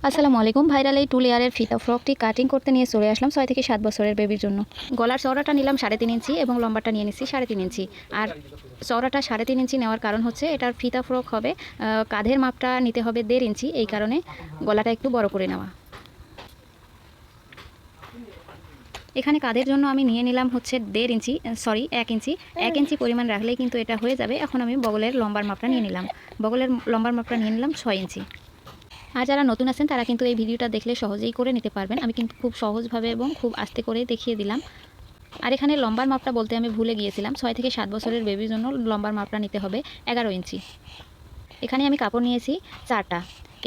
আসসালামু আলাইকুম। ভাইরাল এই 2 লেয়ারের ফিতা ফ্রকটি কাটিং করতে নিয়ে চলে আসলাম 6 থেকে 7 বছরের বেবির জন্য। গলার চওড়াটা নিলাম 3.5 ইঞ্চি এবং লম্বাটা নিয়ে নিচ্ছি 3.5 ইঞ্চি। আর চওড়াটা 3.5 ইঞ্চি নেওয়ার কারণ হচ্ছে এটার ফিতা ফ্রক হবে, কাঁধের মাপটা নিতে হবে 1.5 ইঞ্চি, এই কারণে গলাটা একটু বড় করে নেওয়া। এখানে কাঁধের জন্য আমি নিয়ে নিলাম হচ্ছে 1.5 ইঞ্চি, 1 ইঞ্চি। 1 ইঞ্চি পরিমাণ রাখলেই কিন্তু এটা হয়ে যাবে। এখন আমি বগলের লম্বার মাপটা নিয়ে নিলাম। বগলের লম্বার মাপটা নিয়ে নিলাম 6 ইঞ্চি। আর যারা নতুন আছেন তারা কিন্তু এই ভিডিওটা দেখলে সহজেই করে নিতে পারবেন। আমি কিন্তু খুব সহজভাবে এবং খুব আস্তে করে দেখিয়ে দিলাম। আর এখানে লম্বার মাপটা বলতে আমি ভুলে গিয়েছিলাম। 6 থেকে 7 বছরের বেবির জন্য লম্বার মাপটা নিতে হবে 11 ইঞ্চি। এখানে আমি কাপড় নিয়েছি 4টা।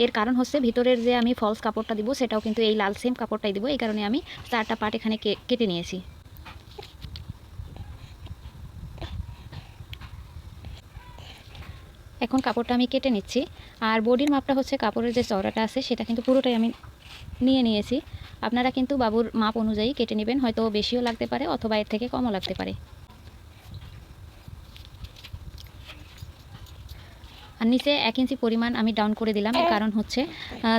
এর কারণ হচ্ছে ভিতরের যে আমি ফলস কাপড়টা দিব সেটাও কিন্তু এই লাল সেম কাপড়টাই দিব, এই কারণে আমি 4টা পার্ট এখানে কেটে নিয়েছি। এখন কাপড়টা আমি কেটে নিচ্ছি। আর বডির মাপটা হচ্ছে কাপড়ের যে চওড়াটা আছে সেটা কিন্তু পুরোটাই আমি নিয়ে নিয়েছি। আপনারা কিন্তু বাবুর মাপ অনুযায়ী কেটে নেবেন, হয়তো বেশিও লাগতে পারে অথবা এর থেকে কমও লাগতে পারে। আর নিচে 1 ইঞ্চি পরিমাণ আমি ডাউন করে দিলাম। এর কারণ হচ্ছে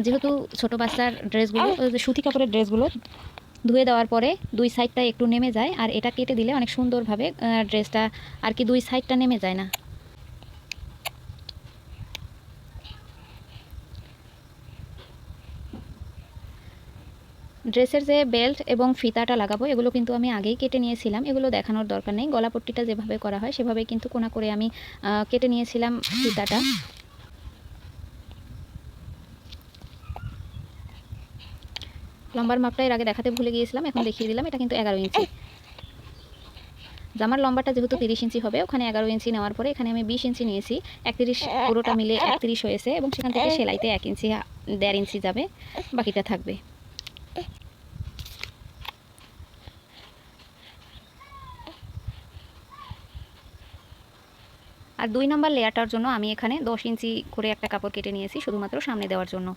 যেহেতু ছোটো বাচ্চার ড্রেসগুলো, সুতি কাপড়ের ড্রেসগুলো ধুয়ে দেওয়ার পরে 2 সাইডটা একটু নেমে যায়, আর এটা কেটে দিলে অনেক সুন্দরভাবে ড্রেসটা আর কি 2 সাইডটা নেমে যায় না। ড্রেসের যে বেল্ট এবং ফিতাটা লাগাবো এগুলো কিন্তু আমি আগেই কেটে নিয়েছিলাম, এগুলো দেখানোর দরকার নেই। গলাপট্টিটা যেভাবে করা হয় সেভাবে কিন্তু কোনা করে আমি কেটে নিয়েছিলাম ফিতাটা। লম্বার মাপটা এর আগে দেখাতে ভুলে গিয়েছিলাম, এখন দেখিয়ে দিলাম। এটা কিন্তু 11 ইঞ্চি। জামার লম্বাটা যেহেতু 30 ইঞ্চি হবে, ওখানে 11 ইঞ্চি নেওয়ার পরে এখানে আমি 20 ইঞ্চি নিয়েছি। 31 পুরোটা মিলে 31 হয়েছে এবং সেখান থেকে সেলাইতে 1 ইঞ্চি 1.5 ইঞ্চি যাবে, বাকিটা থাকবে। আর 2 নম্বর লেয়ারটার জন্য আমি এখানে 10 ইঞ্চি করে একটা কাপড় কেটে নিয়েছি শুধুমাত্র সামনে দেওয়ার জন্য।